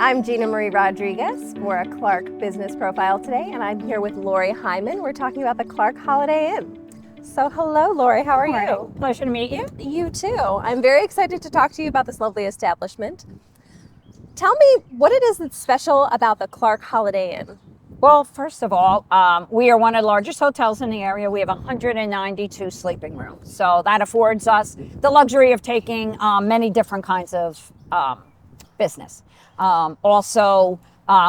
I'm Gina Marie Rodriguez for a Clark Business Profile today, and I'm here with Lori Hyman. We're talking about the Clark Holiday Inn. So hello, Lori, how are you? Pleasure to meet you. You too. I'm very excited to talk to you about this lovely establishment. Tell me what it is that's special about the Clark Holiday Inn. Well, first of all, we are one of the largest hotels in the area. We have 192 sleeping rooms. So that affords us the luxury of taking many different kinds of business. Also,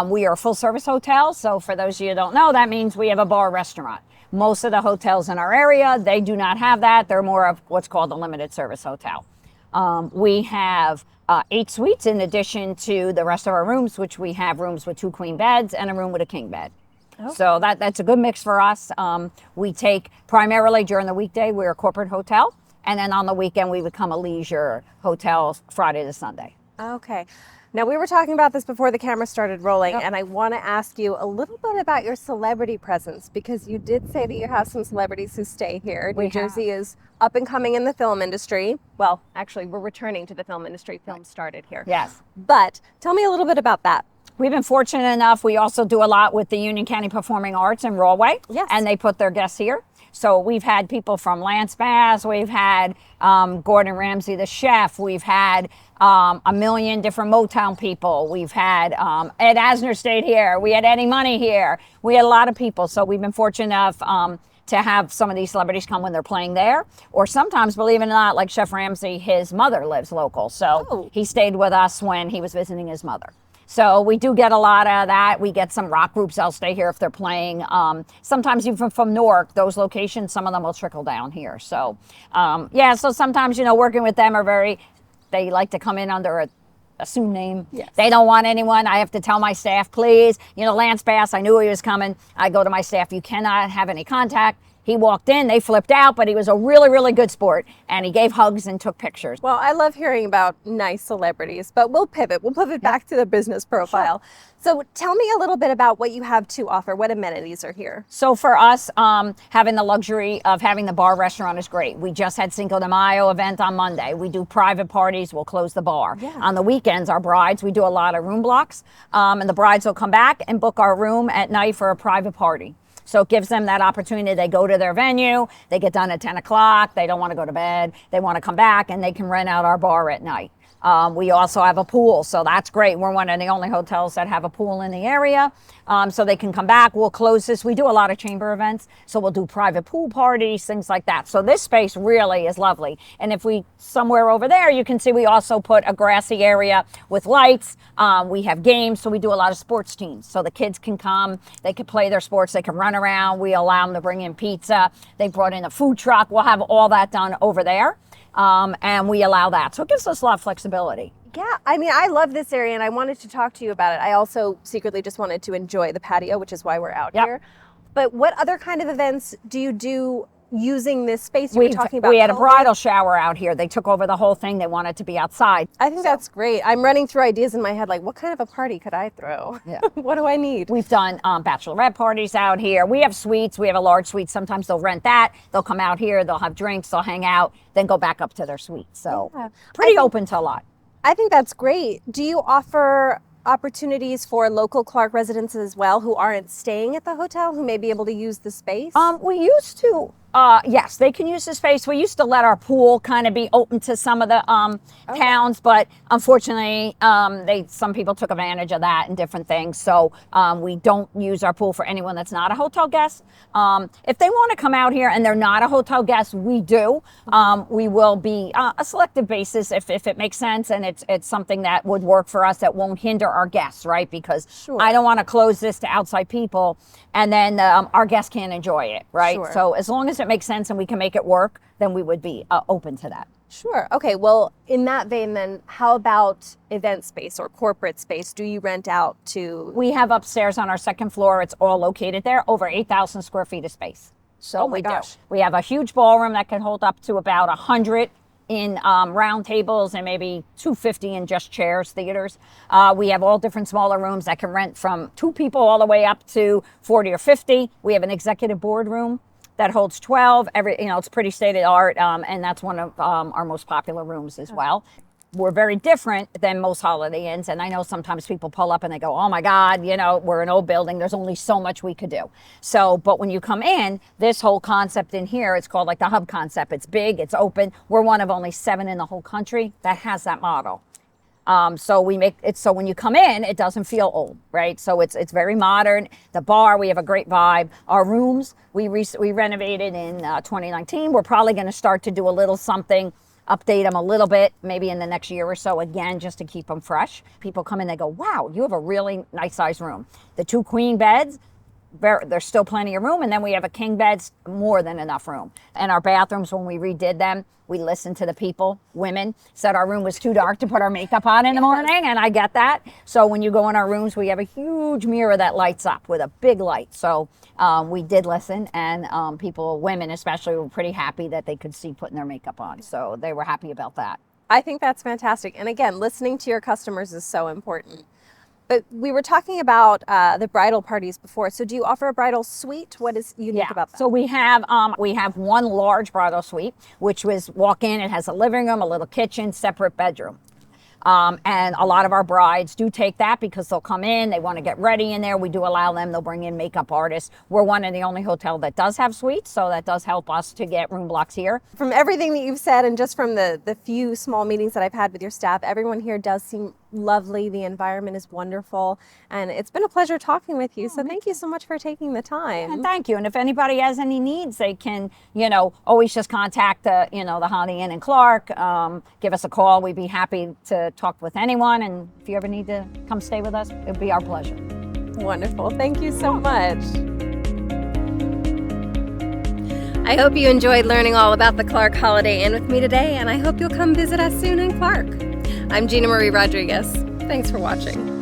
we are a full service hotel. So for those of you who don't know, that means we have a bar restaurant. Most of the hotels in our area, they do not have that. They're more of what's called a limited service hotel. We have 8 suites in addition to the rest of our rooms, which we have rooms with 2 queen beds and a room with a king bed. Okay. So that's a good mix for us. We take primarily during the weekday, we're a corporate hotel. And then on the weekend, we become a leisure hotel Friday to Sunday. Okay. Now, we were talking about this before the camera started rolling, and I want to ask you a little bit about your celebrity presence, because you did say that you have some celebrities who stay here. New Jersey is up and coming in the film industry. Well, actually, we're returning to the film industry. Film started here. Yes. But tell me a little bit about that. We've been fortunate enough. We also do a lot with the Union County Performing Arts in Rahway. Yes. And they put their guests here. So we've had people from Lance Bass, we've had Gordon Ramsay, the chef, we've had a million different Motown people, we've had Ed Asner stayed here, we had Eddie Money here, we had a lot of people. So we've been fortunate enough to have some of these celebrities come when they're playing there, or sometimes, believe it or not, like Chef Ramsay, his mother lives local. So he stayed with us when he was visiting his mother. So we do get a lot of that. We get some rock groups that'll stay here if they're playing. Sometimes even from Newark, those locations, some of them will trickle down here. So so sometimes, working with them they like to come in under a assumed name. Yes. They don't want anyone. I have to tell my staff, please, Lance Bass, I knew he was coming. I go to my staff, you cannot have any contact. He walked in, they flipped out, but he was a really, really good sport, and he gave hugs and took pictures. Well, I love hearing about nice celebrities, but we'll pivot. We'll pivot back to the business profile. Sure. So tell me a little bit about what you have to offer, what amenities are here. So for us, having the luxury of having the bar restaurant is great. We just had Cinco de Mayo event on Monday. We do private parties, we'll close the bar. Yeah. On the weekends, our brides, we do a lot of room blocks, and the brides will come back and book our room at night for a private party. So it gives them that opportunity. They go to their venue, they get done at 10 o'clock, they don't want to go to bed, they want to come back, and they can rent out our bar at night. We also have a pool, so that's great. We're one of the only hotels that have a pool in the area, so they can come back. We'll close this. We do a lot of chamber events, so we'll do private pool parties, things like that. So this space really is lovely. And if we, somewhere over there, you can see we also put a grassy area with lights. We have games, so we do a lot of sports teams. So the kids can come, they can play their sports, they can run around. We allow them to bring in pizza. They brought in a food truck. We'll have all that done over there. And we allow that. So it gives us a lot of flexibility. Yeah, I love this area, and I wanted to talk to you about it. I also secretly just wanted to enjoy the patio, which is why we're out here. But what other kind of events do you do using this space? You were talking about we had a bridal shower out here. They took over the whole thing. They wanted to be outside. I think that's great. I'm running through ideas in my head, like, what kind of a party could I throw? Yeah. What do I need? We've done bachelorette parties out here. We have suites. We have a large suite. Sometimes they'll rent that. They'll come out here. They'll have drinks. They'll hang out, then go back up to their suite. So pretty open to a lot. I think that's great. Do you offer opportunities for local Clark residents as well who aren't staying at the hotel, who may be able to use the space? We used to. Yes, they can use the space. We used to let our pool kind of be open to some of the towns, but unfortunately, some people took advantage of that and different things. So we don't use our pool for anyone that's not a hotel guest. If they want to come out here and they're not a hotel guest, we do. We will be a selective basis if it makes sense and it's something that would work for us that won't hinder our guests, right? Because I don't want to close this to outside people and then our guests can't enjoy it, right? Sure. So as long as it makes sense and we can make it work, then we would be open to that. Sure. Okay. Well, in that vein, then, how about event space or corporate space? Do you rent out to? We have upstairs on our second floor. It's all located there. Over 8,000 square feet of space. So we do. We have a huge ballroom that can hold up to about 100 in round tables and maybe 250 in just chairs, theaters. We have all different smaller rooms that can rent from 2 people all the way up to 40 or 50. We have an executive board room that holds 12. It's pretty state of the art, and that's one of our most popular rooms as well. we're very different than most Holiday Inns. And I know sometimes people pull up and they go, oh my God, you know, we're an old building. There's only so much we could do. So, but when you come in, this whole concept in here, it's called like the hub concept. It's big, it's open. We're one of only 7 in the whole country that has that model. So we make it so when you come in, it doesn't feel old, right? So it's very modern. The bar, we have a great vibe. Our rooms, we renovated in 2019. We're probably going to start to do a little something, update them a little bit, maybe in the next year or so, again, just to keep them fresh. People come in, they go, wow, you have a really nice size room. The 2 queen beds, there's still plenty of room, and then we have a king beds, more than enough room. And our bathrooms, when we redid them, we listened to the people. Women said our room was too dark to put our makeup on in the morning, and I get that. So when you go in our rooms, we have a huge mirror that lights up with a big light. So we did listen, and people, women especially, were pretty happy that they could see putting their makeup on. So they were happy about that. I think that's fantastic. And again, listening to your customers is so important. But we were talking about the bridal parties before. So do you offer a bridal suite? What is unique about that? So we have one large bridal suite, which was walk in. It has a living room, a little kitchen, separate bedroom. And a lot of our brides do take that because they'll come in, they want to get ready in there. We do allow them, they'll bring in makeup artists. We're one of the only hotel that does have suites, so that does help us to get room blocks here. From everything that you've said and just from the few small meetings that I've had with your staff, everyone here does seem lovely. The environment is wonderful. And it's been a pleasure talking with you. So thank you so much for taking the time. And thank you. And if anybody has any needs, they can, always just contact the Holiday Inn in Clark. Give us a call. We'd be happy to talk with anyone. And if you ever need to come stay with us, it'd be our pleasure. Wonderful. Thank you so much. I hope you enjoyed learning all about the Clark Holiday Inn with me today, and I hope you'll come visit us soon in Clark. I'm Gina Marie Rodriguez. Thanks for watching.